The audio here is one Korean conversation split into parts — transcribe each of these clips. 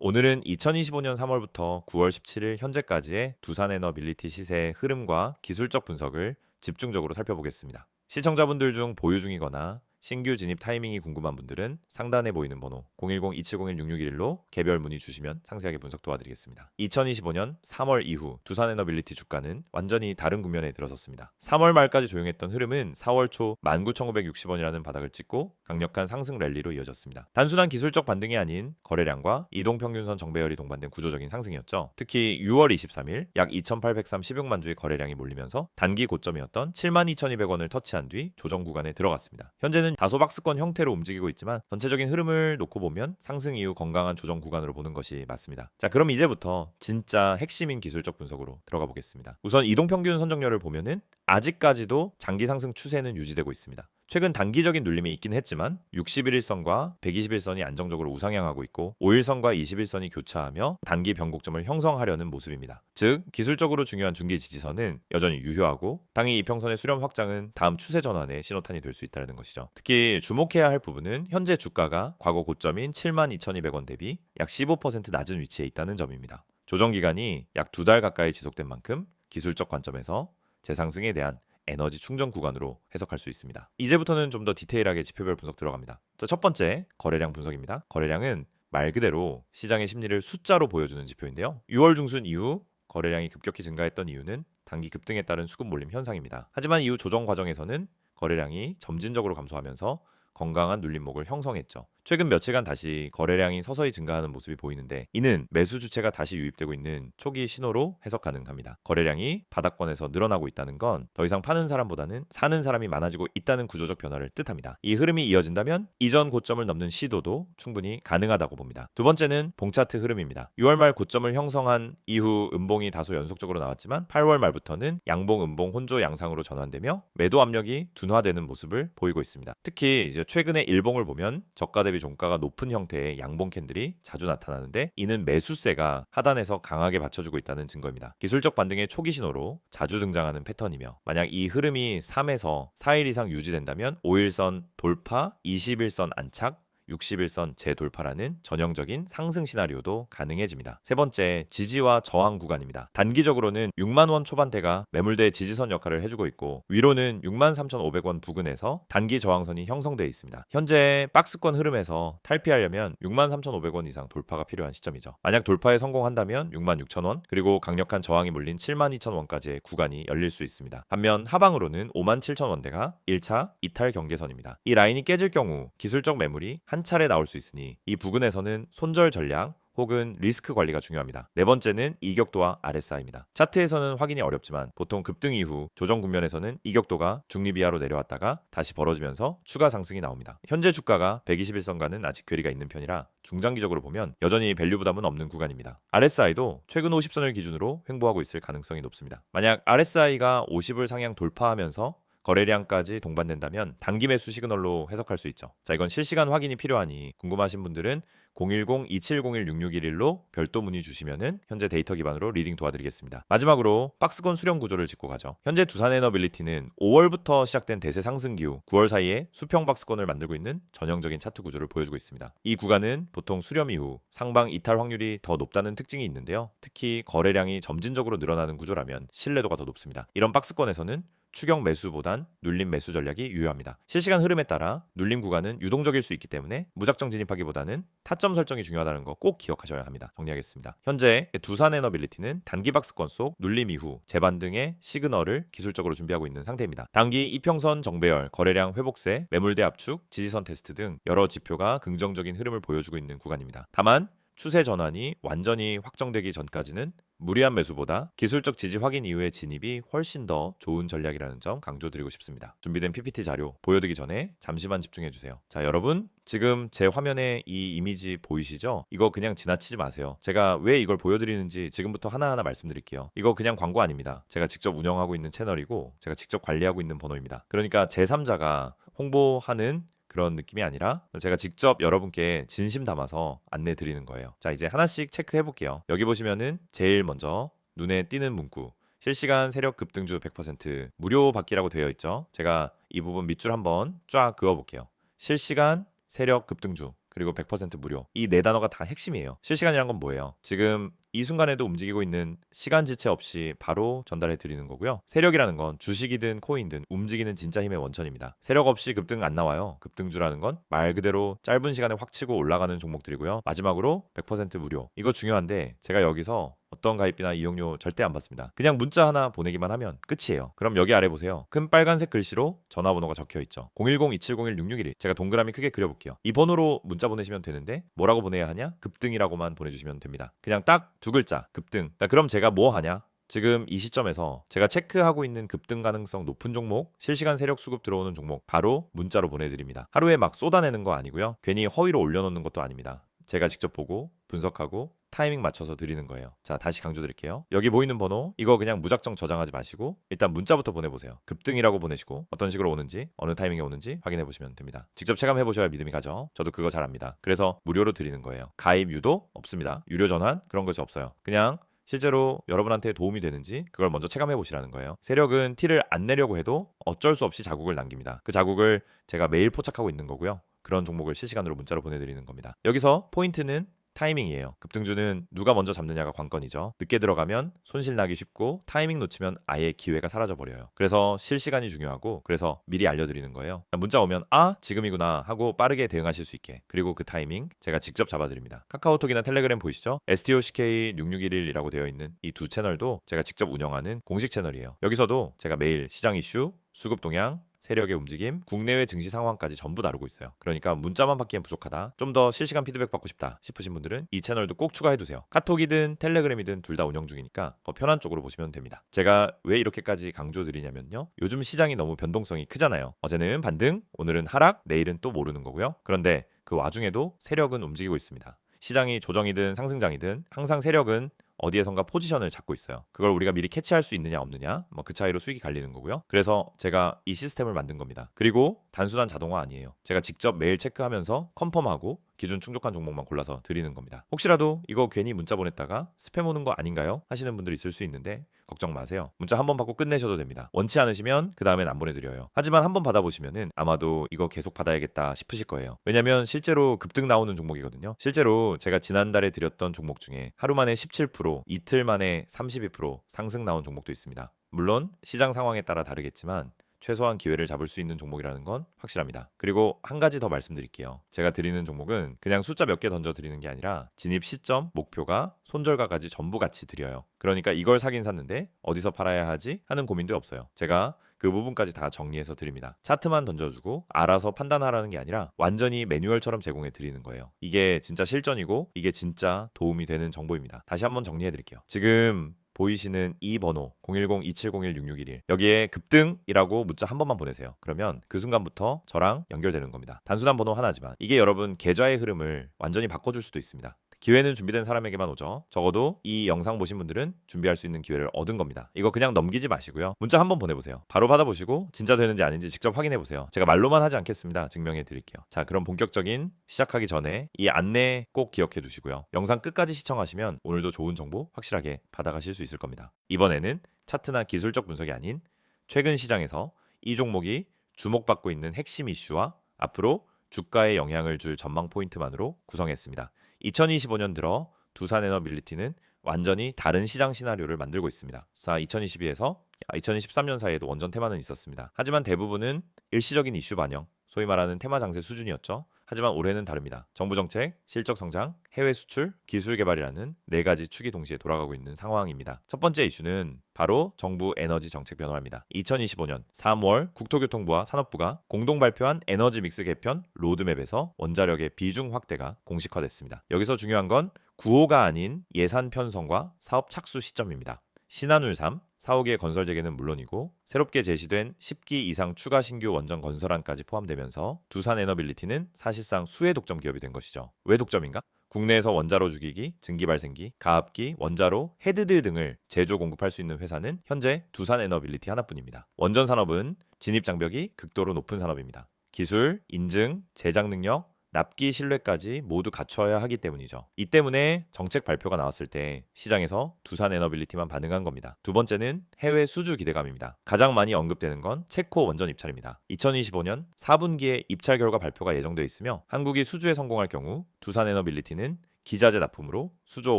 오늘은 2025년 3월부터 9월 17일 현재까지의 두산에너빌리티 시세의 흐름과 기술적 분석을 집중적으로 살펴보겠습니다. 시청자분들 중 보유 중이거나 신규 진입 타이밍이 궁금한 분들은 상단에 보이는 번호 010-2701-6611로 개별 문의 주시면 상세하게 분석 도와드리겠습니다. 2025년 3월 이후 두산에너빌리티 주가는 완전히 다른 국면에 들어섰습니다. 3월 말까지 조용했던 흐름은 4월 초 19,560원이라는 바닥을 찍고 강력한 상승 랠리로 이어졌습니다. 단순한 기술적 반등이 아닌 거래량과 이동평균선 정배열이 동반된 구조적인 상승이었죠. 특히 6월 23일 약 2,816만 주의 거래량이 몰리면서 단기 고점이었던 72,200원을 터치한 뒤 조정 구간에 들어갔습니다. 현재는 다소 박스권 형태로 움직이고 있지만 전체적인 흐름을 놓고 보면 상승 이후 건강한 조정 구간으로 보는 것이 맞습니다. 자, 그럼 이제부터 진짜 핵심인 기술적 분석으로 들어가 보겠습니다. 우선 이동평균 선정열을 보면은 아직까지도 장기 상승 추세는 유지되고 있습니다. 최근 단기적인 눌림이 있긴 했지만 61일선과 121선이 안정적으로 우상향하고 있고 5일선과 21선이 교차하며 단기 변곡점을 형성하려는 모습입니다. 즉 기술적으로 중요한 중기 지지선은 여전히 유효하고 당일 이평선의 수렴 확장은 다음 추세 전환의 신호탄이 될 수 있다는 것이죠. 특히 주목해야 할 부분은 현재 주가가 과거 고점인 72,200원 대비 약 15% 낮은 위치에 있다는 점입니다. 조정 기간이 약 2달 가까이 지속된 만큼 기술적 관점에서 재상승에 대한 에너지 충전 구간으로 해석할 수 있습니다. 이제부터는 좀 더 디테일하게 지표별 분석 들어갑니다. 첫 번째, 거래량 분석입니다. 거래량은 말 그대로 시장의 심리를 숫자로 보여주는 지표인데요. 6월 중순 이후 거래량이 급격히 증가했던 이유는 단기 급등에 따른 수급 몰림 현상입니다. 하지만 이후 조정 과정에서는 거래량이 점진적으로 감소하면서 건강한 눌림목을 형성했죠. 최근 며칠간 다시 거래량이 서서히 증가하는 모습이 보이는데 이는 매수 주체가 다시 유입되고 있는 초기 신호로 해석 가능합니다. 거래량이 바닥권에서 늘어나고 있다는 건 더 이상 파는 사람보다는 사는 사람이 많아지고 있다는 구조적 변화를 뜻합니다. 이 흐름이 이어진다면 이전 고점을 넘는 시도도 충분히 가능하다고 봅니다. 두 번째는 봉차트 흐름입니다. 6월 말 고점을 형성한 이후 음봉이 다소 연속적으로 나왔지만 8월 말부터는 양봉, 음봉, 혼조 양상으로 전환되며 매도 압력이 둔화되는 모습을 보이고 있습니다. 특히 이제 최근에 일봉을 보면 저가 대비 종가가 높은 형태의 양봉 캔들이 자주 나타나는데 이는 매수세가 하단에서 강하게 받쳐주고 있다는 증거입니다. 기술적 반등의 초기 신호로 자주 등장하는 패턴이며 만약 이 흐름이 3에서 4일 이상 유지된다면 5일선 돌파, 21선 안착, 61선 재돌파라는 전형적인 상승 시나리오도 가능해집니다. 세 번째, 지지와 저항 구간입니다. 단기적으로는 6만 원 초반대가 매물대 지지선 역할을 해주고 있고 위로는 63,500원 부근에서 단기 저항선이 형성되어 있습니다. 현재 박스권 흐름에서 탈피하려면 63,500원 이상 돌파가 필요한 시점이죠. 만약 돌파에 성공한다면 66,000원 그리고 강력한 저항이 몰린 72,000원까지의 구간이 열릴 수 있습니다. 반면 하방으로는 57,000원대가 1차 이탈 경계선입니다. 이 라인이 깨질 경우 기술적 매물이 한 차례 나올 수 있으니 이 부근에서는 손절 전략 혹은 리스크 관리가 중요합니다. 네 번째는 이격도와 RSI입니다. 차트에서는 확인이 어렵지만 보통 급등 이후 조정 국면에서는 이격도가 중립 이하로 내려왔다가 다시 벌어지면서 추가 상승이 나옵니다. 현재 주가가 121선과는 아직 괴리가 있는 편이라 중장기적으로 보면 여전히 밸류 부담은 없는 구간입니다. RSI도 최근 50선을 기준으로 횡보하고 있을 가능성이 높습니다. 만약 RSI가 50을 상향 돌파하면서 거래량까지 동반된다면 단기 매수 시그널로 해석할 수 있죠. 자, 이건 실시간 확인이 필요하니 궁금하신 분들은 010-2701-6611로 별도 문의 주시면은 현재 데이터 기반으로 리딩 도와드리겠습니다. 마지막으로 박스권 수렴 구조를 짚고 가죠. 현재 두산에너빌리티는 5월부터 시작된 대세 상승 기후 9월 사이에 수평 박스권을 만들고 있는 전형적인 차트 구조를 보여주고 있습니다. 이 구간은 보통 수렴 이후 상방 이탈 확률이 더 높다는 특징이 있는데요. 특히 거래량이 점진적으로 늘어나는 구조라면 신뢰도가 더 높습니다. 이런 박스권에서는 추격 매수보단 눌림 매수 전략이 유효합니다. 실시간 흐름에 따라 눌림 구간은 유동적일 수 있기 때문에 무작정 진입하기보다는 타점 설정이 중요하다는 거 꼭 기억하셔야 합니다. 정리하겠습니다. 현재 두산에너빌리티는 단기 박스권 속 눌림 이후 재반등의 시그널을 기술적으로 준비하고 있는 상태입니다. 단기 이평선 정배열, 거래량 회복세, 매물대 압축, 지지선 테스트 등 여러 지표가 긍정적인 흐름을 보여주고 있는 구간입니다. 다만 추세 전환이 완전히 확정되기 전까지는 무리한 매수보다 기술적 지지 확인 이후의 진입이 훨씬 더 좋은 전략이라는 점 강조드리고 싶습니다. 준비된 PPT 자료 보여드리기 전에 잠시만 집중해주세요. 자, 여러분 지금 제 화면에 이 이미지 보이시죠? 이거 그냥 지나치지 마세요. 제가 왜 이걸 보여드리는지 지금부터 하나하나 말씀드릴게요. 이거 그냥 광고 아닙니다. 제가 직접 운영하고 있는 채널이고 제가 직접 관리하고 있는 번호입니다. 그러니까 제3자가 홍보하는 그런 느낌이 아니라 제가 직접 여러분께 진심 담아서 안내 드리는 거예요. 자, 이제 하나씩 체크해 볼게요. 여기 보시면은 제일 먼저 눈에 띄는 문구 실시간 세력 급등주 100% 무료 받기라고 되어 있죠. 제가 이 부분 밑줄 한번 쫙 그어 볼게요. 실시간 세력 급등주 그리고 100% 무료. 이 네 단어가 다 핵심이에요. 실시간이란 건 뭐예요? 지금 이 순간에도 움직이고 있는 시간 지체 없이 바로 전달해 드리는 거고요. 세력이라는 건 주식이든 코인이든 움직이는 진짜 힘의 원천입니다. 세력 없이 급등 안 나와요. 급등주라는 건 말 그대로 짧은 시간에 확 치고 올라가는 종목들이고요. 마지막으로 100% 무료. 이거 중요한데 제가 여기서 어떤 가입비나 이용료 절대 안 받습니다. 그냥 문자 하나 보내기만 하면 끝이에요. 그럼 여기 아래 보세요. 큰 빨간색 글씨로 전화번호가 적혀 있죠. 010-2701-6611. 제가 동그라미 크게 그려볼게요. 이 번호로 문자 보내시면 되는데 뭐라고 보내야 하냐? 급등이라고만 보내주시면 됩니다. 그냥 딱 두 글자 급등. 그럼 제가 뭐 하냐? 지금 이 시점에서 제가 체크하고 있는 급등 가능성 높은 종목, 실시간 세력 수급 들어오는 종목 바로 문자로 보내드립니다. 하루에 막 쏟아내는 거 아니고요. 괜히 허위로 올려놓는 것도 아닙니다. 제가 직접 보고 분석하고 타이밍 맞춰서 드리는 거예요. 자, 다시 강조드릴게요. 여기 보이는 번호 이거 그냥 무작정 저장하지 마시고 일단 문자부터 보내보세요. 급등이라고 보내시고 어떤 식으로 오는지 어느 타이밍에 오는지 확인해 보시면 됩니다. 직접 체감해 보셔야 믿음이 가죠. 저도 그거 잘 압니다. 그래서 무료로 드리는 거예요. 가입 유도 없습니다. 유료 전환 그런 것이 없어요. 그냥 실제로 여러분한테 도움이 되는지 그걸 먼저 체감해 보시라는 거예요. 세력은 티를 안 내려고 해도 어쩔 수 없이 자국을 남깁니다. 그 자국을 제가 매일 포착하고 있는 거고요. 그런 종목을 실시간으로 문자로 보내드리는 겁니다. 여기서 포인트는 타이밍이에요. 급등주는 누가 먼저 잡느냐가 관건이죠. 늦게 들어가면 손실 나기 쉽고 타이밍 놓치면 아예 기회가 사라져 버려요. 그래서 실시간이 중요하고 그래서 미리 알려드리는 거예요. 문자 오면 아 지금이구나 하고 빠르게 대응하실 수 있게. 그리고 그 타이밍 제가 직접 잡아드립니다. 카카오톡이나 텔레그램 보이시죠? STOCK6611이라고 되어 있는 이 두 채널도 제가 직접 운영하는 공식 채널이에요. 여기서도 제가 매일 시장 이슈, 수급 동향, 세력의 움직임, 국내외 증시 상황까지 전부 다루고 있어요. 그러니까 문자만 받기엔 부족하다. 좀 더 실시간 피드백 받고 싶다 싶으신 분들은 이 채널도 꼭 추가해두세요. 카톡이든 텔레그램이든 둘 다 운영 중이니까 더 편한 쪽으로 보시면 됩니다. 제가 왜 이렇게까지 강조드리냐면요. 요즘 시장이 너무 변동성이 크잖아요. 어제는 반등, 오늘은 하락, 내일은 또 모르는 거고요. 그런데 그 와중에도 세력은 움직이고 있습니다. 시장이 조정이든 상승장이든 항상 세력은 어디에선가 포지션을 잡고 있어요. 그걸 우리가 미리 캐치할 수 있느냐 없느냐 뭐 그 차이로 수익이 갈리는 거고요. 그래서 제가 이 시스템을 만든 겁니다. 그리고 단순한 자동화 아니에요. 제가 직접 매일 체크하면서 컨펌하고 기준 충족한 종목만 골라서 드리는 겁니다. 혹시라도 이거 괜히 문자 보냈다가 스팸 오는 거 아닌가요? 하시는 분들이 있을 수 있는데 걱정 마세요. 문자 한 번 받고 끝내셔도 됩니다. 원치 않으시면 그 다음엔 안 보내드려요. 하지만 한 번 받아보시면은 아마도 이거 계속 받아야겠다 싶으실 거예요. 왜냐면 실제로 급등 나오는 종목이거든요. 실제로 제가 지난달에 드렸던 종목 중에 하루 만에 17%, 이틀 만에 32% 상승 나온 종목도 있습니다. 물론 시장 상황에 따라 다르겠지만 최소한 기회를 잡을 수 있는 종목이라는 건 확실합니다. 그리고 한 가지 더 말씀드릴게요. 제가 드리는 종목은 그냥 숫자 몇 개 던져 드리는 게 아니라 진입 시점, 목표가, 손절가까지 전부 같이 드려요. 그러니까 이걸 사긴 샀는데 어디서 팔아야 하지 하는 고민도 없어요. 제가 그 부분까지 다 정리해서 드립니다. 차트만 던져주고 알아서 판단하라는 게 아니라 완전히 매뉴얼처럼 제공해 드리는 거예요. 이게 진짜 실전이고 이게 진짜 도움이 되는 정보입니다. 다시 한번 정리해 드릴게요. 지금 보이시는 이 번호 010-2701-6611 여기에 급등이라고 문자 한 번만 보내세요. 그러면 그 순간부터 저랑 연결되는 겁니다. 단순한 번호 하나지만 이게 여러분 계좌의 흐름을 완전히 바꿔줄 수도 있습니다. 기회는 준비된 사람에게만 오죠. 적어도 이 영상 보신 분들은 준비할 수 있는 기회를 얻은 겁니다. 이거 그냥 넘기지 마시고요. 문자 한번 보내보세요. 바로 받아보시고 진짜 되는지 아닌지 직접 확인해보세요. 제가 말로만 하지 않겠습니다. 증명해 드릴게요. 자, 그럼 본격적인 시작하기 전에 이 안내 꼭 기억해 두시고요. 영상 끝까지 시청하시면 오늘도 좋은 정보 확실하게 받아가실 수 있을 겁니다. 이번에는 차트나 기술적 분석이 아닌 최근 시장에서 이 종목이 주목받고 있는 핵심 이슈와 앞으로 주가에 영향을 줄 전망 포인트만으로 구성했습니다. 2025년 들어 두산에너빌리티는 완전히 다른 시장 시나리오를 만들고 있습니다. 2022에서 2023년 사이에도 원전 테마는 있었습니다. 하지만 대부분은 일시적인 이슈 반영, 소위 말하는 테마 장세 수준이었죠. 하지만 올해는 다릅니다. 정부 정책, 실적 성장, 해외 수출, 기술 개발이라는 네 가지 축이 동시에 돌아가고 있는 상황입니다. 첫 번째 이슈는 바로 정부 에너지 정책 변화입니다. 2025년 3월 국토교통부와 산업부가 공동 발표한 에너지 믹스 개편 로드맵에서 원자력의 비중 확대가 공식화됐습니다. 여기서 중요한 건 구호가 아닌 예산 편성과 사업 착수 시점입니다. 신한울 3, 4호기의 건설 재개는 물론이고 새롭게 제시된 10기 이상 추가 신규 원전 건설안까지 포함되면서 두산에너빌리티는 사실상 수혜 독점 기업이 된 것이죠. 왜 독점인가? 국내에서 원자로 주기기, 증기 발생기, 가압기, 원자로, 헤드드 등을 제조 공급할 수 있는 회사는 현재 두산에너빌리티 하나뿐입니다. 원전 산업은 진입 장벽이 극도로 높은 산업입니다. 기술, 인증, 제작 능력, 납기 신뢰까지 모두 갖춰야 하기 때문이죠. 이 때문에 정책 발표가 나왔을 때 시장에서 두산 에너빌리티만 반응한 겁니다. 두 번째는 해외 수주 기대감입니다. 가장 많이 언급되는 건 체코 원전 입찰입니다. 2025년 4분기에 입찰 결과 발표가 예정돼 있으며 한국이 수주에 성공할 경우 두산 에너빌리티는 기자재 납품으로 수조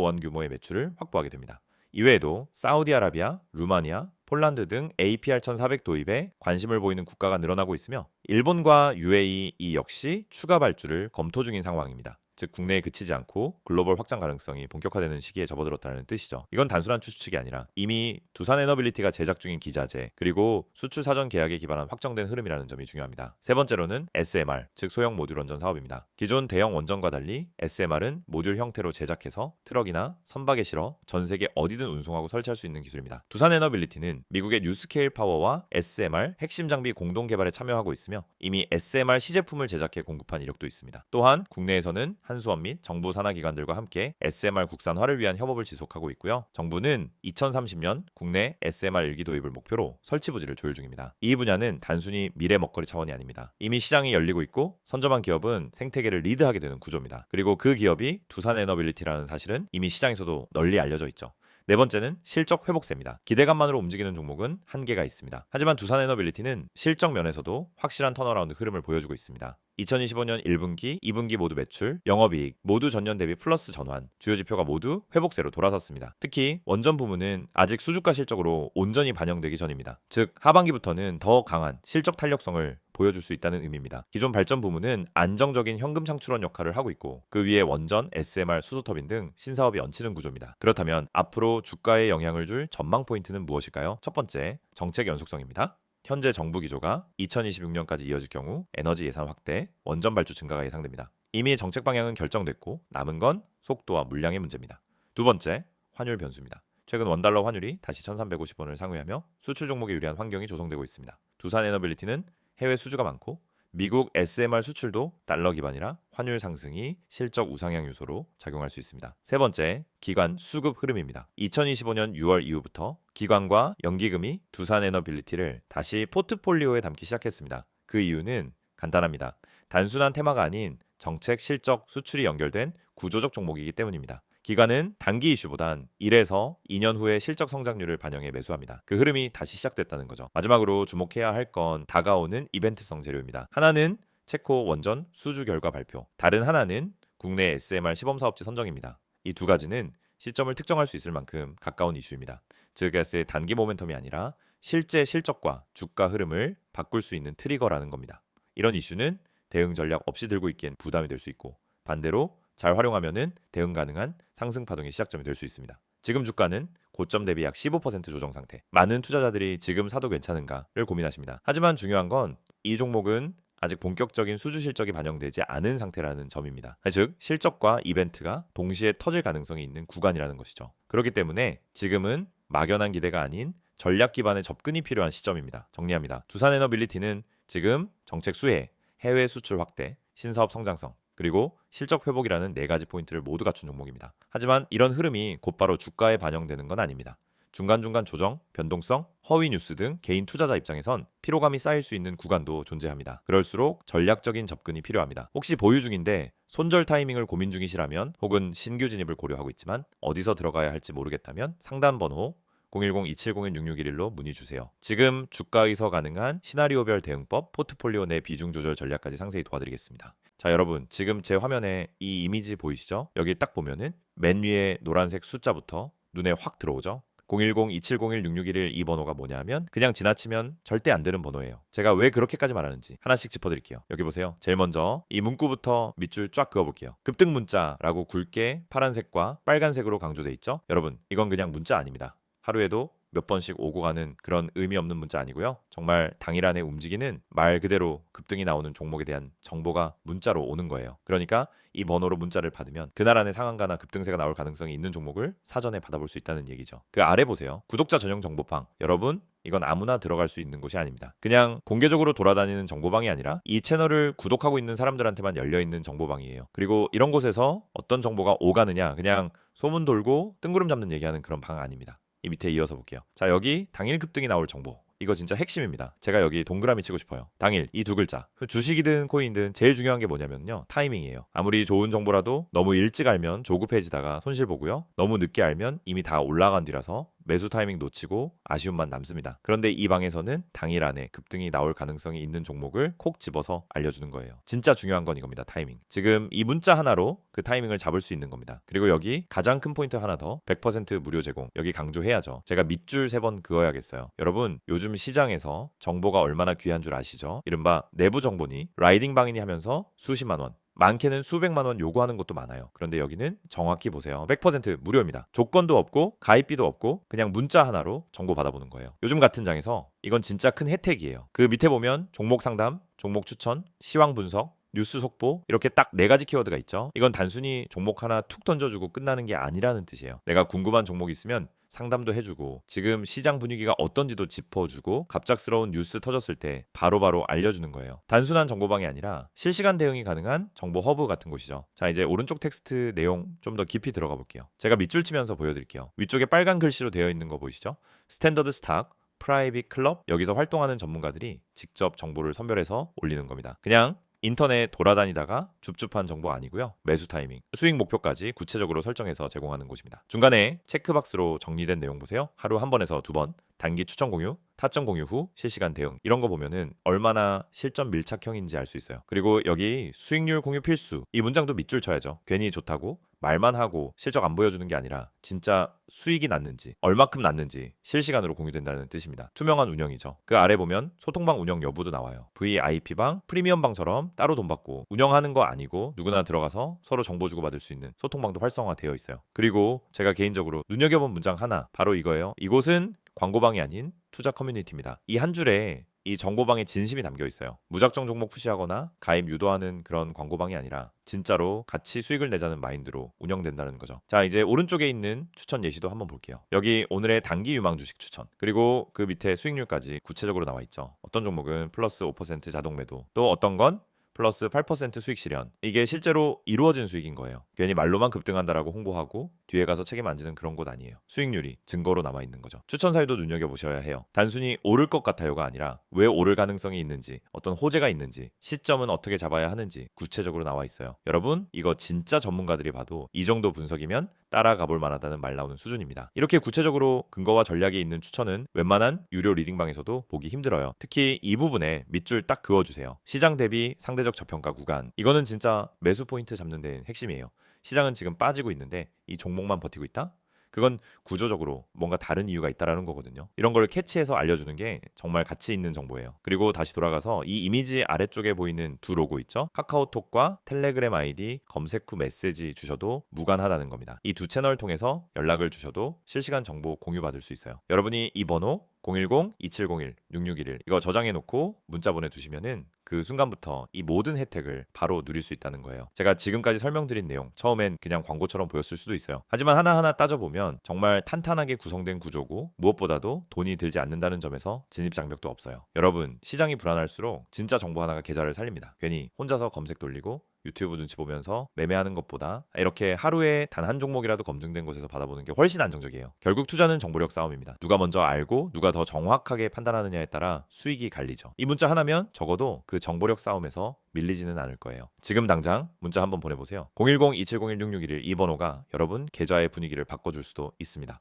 원 규모의 매출을 확보하게 됩니다. 이외에도 사우디아라비아, 루마니아, 폴란드 등 APR 1400 도입에 관심을 보이는 국가가 늘어나고 있으며 일본과 UAE 이 역시 추가 발주를 검토 중인 상황입니다. 즉 국내에 그치지 않고 글로벌 확장 가능성이 본격화되는 시기에 접어들었다는 뜻이죠. 이건 단순한 추측이 아니라 이미 두산 에너빌리티가 제작 중인 기자재 그리고 수출 사전 계약에 기반한 확정된 흐름이라는 점이 중요합니다. 세 번째로는 SMR, 즉 소형 모듈 원전 사업입니다. 기존 대형 원전과 달리 SMR은 모듈 형태로 제작해서 트럭이나 선박에 실어 전 세계 어디든 운송하고 설치할 수 있는 기술입니다. 두산 에너빌리티는 미국의 뉴스케일 파워와 SMR 핵심 장비 공동 개발에 참여하고 있으며 이미 SMR 시제품을 제작해 공급한 이력도 있습니다. 또한 국내에서는 한수원 및 정부 산하기관들과 함께 SMR 국산화를 위한 협업을 지속하고 있고요. 정부는 2030년 국내 SMR 일기 도입을 목표로 설치 부지를 조율 중입니다. 이 분야는 단순히 미래 먹거리 차원이 아닙니다. 이미 시장이 열리고 있고 선점한 기업은 생태계를 리드하게 되는 구조입니다. 그리고 그 기업이 두산 에너빌리티라는 사실은 이미 시장에서도 널리 알려져 있죠. 네 번째는 실적 회복세입니다. 기대감만으로 움직이는 종목은 한계가 있습니다. 하지만 두산 에너빌리티는 실적 면에서도 확실한 턴어라운드 흐름을 보여주고 있습니다. 2025년 1분기, 2분기 모두 매출, 영업이익 모두 전년 대비 플러스 전환, 주요 지표가 모두 회복세로 돌아섰습니다. 특히 원전 부문은 아직 수주가 실적으로 온전히 반영되기 전입니다. 즉 하반기부터는 더 강한 실적 탄력성을 보여줄 수 있다는 의미입니다. 기존 발전 부문은 안정적인 현금 창출원 역할을 하고 있고 그 위에 원전, SMR, 수소터빈 등 신사업이 얹히는 구조입니다. 그렇다면 앞으로 주가에 영향을 줄 전망 포인트는 무엇일까요? 첫 번째, 정책 연속성입니다. 현재 정부 기조가 2026년까지 이어질 경우 에너지 예산 확대, 원전 발주 증가가 예상됩니다. 이미 정책 방향은 결정됐고 남은 건 속도와 물량의 문제입니다. 두 번째, 환율 변수입니다. 최근 원달러 환율이 다시 1350원을 상회하며 수출 종목에 유리한 환경이 조성되고 있습니다. 두산 에너빌리티는 해외 수주가 많고 미국 SMR 수출도 달러 기반이라 환율 상승이 실적 우상향 요소로 작용할 수 있습니다. 세 번째, 기관 수급 흐름입니다. 2025년 6월 이후부터 기관과 연기금이 두산 에너빌리티를 다시 포트폴리오에 담기 시작했습니다. 그 이유는 간단합니다. 단순한 테마가 아닌 정책, 실적, 수출이 연결된 구조적 종목이기 때문입니다. 기관은 단기 이슈보단 1에서 2년 후의 실적 성장률을 반영해 매수합니다. 그 흐름이 다시 시작됐다는 거죠. 마지막으로 주목해야 할 건 다가오는 이벤트성 재료입니다. 하나는 체코 원전 수주 결과 발표, 다른 하나는 국내 SMR 시범사업지 선정입니다. 이 두 가지는 시점을 특정할 수 있을 만큼 가까운 이슈입니다. 즉 S의 단기 모멘텀이 아니라 실제 실적과 주가 흐름을 바꿀 수 있는 트리거라는 겁니다. 이런 이슈는 대응 전략 없이 들고 있기엔 부담이 될 수 있고 반대로 잘 활용하면은 대응 가능한 상승 파동의 시작점이 될 수 있습니다. 지금 주가는 고점 대비 약 15% 조정 상태. 많은 투자자들이 지금 사도 괜찮은가를 고민하십니다. 하지만 중요한 건 이 종목은 아직 본격적인 수주 실적이 반영되지 않은 상태라는 점입니다. 즉 실적과 이벤트가 동시에 터질 가능성이 있는 구간이라는 것이죠. 그렇기 때문에 지금은 막연한 기대가 아닌 전략 기반의 접근이 필요한 시점입니다. 정리합니다. 두산 에너빌리티는 지금 정책 수혜, 해외 수출 확대, 신사업 성장성, 그리고 실적 회복이라는 네 가지 포인트를 모두 갖춘 종목입니다. 하지만 이런 흐름이 곧바로 주가에 반영되는 건 아닙니다. 중간중간 조정, 변동성, 허위 뉴스 등 개인 투자자 입장에선 피로감이 쌓일 수 있는 구간도 존재합니다. 그럴수록 전략적인 접근이 필요합니다. 혹시 보유 중인데 손절 타이밍을 고민 중이시라면 혹은 신규 진입을 고려하고 있지만 어디서 들어가야 할지 모르겠다면 상담 번호 010-2701-6611로 문의 주세요. 지금 주가에서 가능한 시나리오별 대응법, 포트폴리오 내 비중 조절 전략까지 상세히 도와드리겠습니다. 자, 여러분 지금 제 화면에 이 이미지 보이시죠? 여기 딱 보면은 맨 위에 노란색 숫자부터 눈에 확 들어오죠? 010-2701-6611 이 번호가 뭐냐면 그냥 지나치면 절대 안 되는 번호예요. 제가 왜 그렇게까지 말하는지 하나씩 짚어드릴게요. 여기 보세요. 제일 먼저 이 문구부터 밑줄 쫙 그어볼게요. 급등 문자라고 굵게 파란색과 빨간색으로 강조돼 있죠? 여러분 이건 그냥 문자 아닙니다. 하루에도 몇 번씩 오고 가는 그런 의미 없는 문자 아니고요. 정말 당일 안에 움직이는 말 그대로 급등이 나오는 종목에 대한 정보가 문자로 오는 거예요. 그러니까 이 번호로 문자를 받으면 그날 안에 상한가나 급등세가 나올 가능성이 있는 종목을 사전에 받아볼 수 있다는 얘기죠. 그 아래 보세요. 구독자 전용 정보방. 여러분 이건 아무나 들어갈 수 있는 곳이 아닙니다. 그냥 공개적으로 돌아다니는 정보방이 아니라 이 채널을 구독하고 있는 사람들한테만 열려있는 정보방이에요. 그리고 이런 곳에서 어떤 정보가 오가느냐 그냥 소문 돌고 뜬구름 잡는 얘기하는 그런 방 아닙니다. 이 밑에 이어서 볼게요. 자, 여기 당일 급등이 나올 정보. 이거 진짜 핵심입니다. 제가 여기 동그라미 치고 싶어요. 당일 이 두 글자. 주식이든 코인이든 제일 중요한 게 뭐냐면요. 타이밍이에요. 아무리 좋은 정보라도 너무 일찍 알면 조급해지다가 손실 보고요. 너무 늦게 알면 이미 다 올라간 뒤라서 매수 타이밍 놓치고 아쉬움만 남습니다. 그런데 이 방에서는 당일 안에 급등이 나올 가능성이 있는 종목을 콕 집어서 알려주는 거예요. 진짜 중요한 건 이겁니다. 타이밍. 지금 이 문자 하나로 그 타이밍을 잡을 수 있는 겁니다. 그리고 여기 가장 큰 포인트 하나 더, 100% 무료 제공. 여기 강조해야죠. 제가 밑줄 3번 그어야겠어요. 여러분, 요즘 시장에서 정보가 얼마나 귀한 줄 아시죠? 이른바 내부 정보니 라이딩 방이니 하면서 수십만 원, 많게는 수백만 원 요구하는 것도 많아요. 그런데 여기는 정확히 보세요. 100% 무료입니다. 조건도 없고 가입비도 없고 그냥 문자 하나로 정보 받아보는 거예요. 요즘 같은 장에서 이건 진짜 큰 혜택이에요. 그 밑에 보면 종목 상담, 종목 추천, 시황 분석, 뉴스 속보, 이렇게 딱 4가지 키워드가 있죠. 이건 단순히 종목 하나 툭 던져주고 끝나는 게 아니라는 뜻이에요. 내가 궁금한 종목 있으면 상담도 해주고 지금 시장 분위기가 어떤지도 짚어주고 갑작스러운 뉴스 터졌을 때 바로바로 알려주는 거예요. 단순한 정보방이 아니라 실시간 대응이 가능한 정보 허브 같은 곳이죠. 자, 이제 오른쪽 텍스트 내용 좀 더 깊이 들어가 볼게요. 제가 밑줄 치면서 보여드릴게요. 위쪽에 빨간 글씨로 되어 있는 거 보이시죠? 스탠더드 스탁, 프라이빗 클럽, 여기서 활동하는 전문가들이 직접 정보를 선별해서 올리는 겁니다. 그냥 인터넷 돌아다니다가 줍줍한 정보 아니고요. 매수 타이밍, 수익 목표까지 구체적으로 설정해서 제공하는 곳입니다. 중간에 체크박스로 정리된 내용 보세요. 하루 한 번에서 2번, 단기 추천 공유, 타점 공유 후 실시간 대응, 이런 거 보면은 얼마나 실전 밀착형인지 알 수 있어요. 그리고 여기 수익률 공유 필수, 이 문장도 밑줄 쳐야죠. 괜히 좋다고 말만 하고 실적 안 보여주는 게 아니라 진짜 수익이 났는지 얼마큼 났는지 실시간으로 공유된다는 뜻입니다. 투명한 운영이죠. 그 아래 보면 소통방 운영 여부도 나와요. VIP방, 프리미엄방처럼 따로 돈 받고 운영하는 거 아니고 누구나 들어가서 서로 정보 주고받을 수 있는 소통방도 활성화되어 있어요. 그리고 제가 개인적으로 눈여겨본 문장 하나, 바로 이거예요. 이곳은 광고방이 아닌 투자 커뮤니티입니다. 이 한 줄에 이 정보방에 진심이 담겨 있어요. 무작정 종목 푸시하거나 가입 유도하는 그런 광고방이 아니라 진짜로 같이 수익을 내자는 마인드로 운영된다는 거죠. 자, 이제 오른쪽에 있는 추천 예시도 한번 볼게요. 여기 오늘의 단기 유망 주식 추천, 그리고 그 밑에 수익률까지 구체적으로 나와 있죠. 어떤 종목은 플러스 5% 자동 매도, 또 어떤 건 플러스 8% 수익 실현. 이게 실제로 이루어진 수익인 거예요. 괜히 말로만 급등한다라고 홍보하고 뒤에 가서 책임 안 지는 그런 곳 아니에요. 수익률이 증거로 남아 있는 거죠. 추천 사유도 눈여겨보셔야 해요. 단순히 오를 것 같아요가 아니라 왜 오를 가능성이 있는지, 어떤 호재가 있는지, 시점은 어떻게 잡아야 하는지 구체적으로 나와 있어요. 여러분, 이거 진짜 전문가들이 봐도 이 정도 분석이면 따라가 볼 만하다는 말 나오는 수준입니다. 이렇게 구체적으로 근거와 전략이 있는 추천은 웬만한 유료 리딩방에서도 보기 힘들어요. 특히 이 부분에 밑줄 딱 그어주세요. 시장 대비 상대적 저평가 구간. 이거는 진짜 매수 포인트 잡는 데 핵심이에요. 시장은 지금 빠지고 있는데 이 종목만 버티고 있다? 그건 구조적으로 뭔가 다른 이유가 있다라는 거거든요. 이런 걸 캐치해서 알려주는 게 정말 가치 있는 정보예요. 그리고 다시 돌아가서 이 이미지 아래쪽에 보이는 두 로고 있죠? 카카오톡과 텔레그램 아이디 검색 후 메시지 주셔도 무관하다는 겁니다. 이 두 채널 통해서 연락을 주셔도 실시간 정보 공유받을 수 있어요. 여러분이 이 번호 010-2701-6611 이거 저장해 놓고 문자 보내두시면은 그 순간부터 이 모든 혜택을 바로 누릴 수 있다는 거예요. 제가 지금까지 설명드린 내용 처음엔 그냥 광고처럼 보였을 수도 있어요. 하지만 하나하나 따져보면 정말 탄탄하게 구성된 구조고 무엇보다도 돈이 들지 않는다는 점에서 진입장벽도 없어요. 여러분, 시장이 불안할수록 진짜 정보 하나가 계좌를 살립니다. 괜히 혼자서 검색 돌리고 유튜브 눈치 보면서 매매하는 것보다 이렇게 하루에 단 한 종목이라도 검증된 곳에서 받아보는 게 훨씬 안정적이에요. 결국 투자는 정보력 싸움입니다. 누가 먼저 알고 누가 더 정확하게 판단하느냐에 따라 수익이 갈리죠. 이 문자 하나면 적어도 그 정보력 싸움에서 밀리지는 않을 거예요. 지금 당장 문자 한번 보내보세요. 010-2701-6611 이 번호가 여러분 계좌의 분위기를 바꿔줄 수도 있습니다.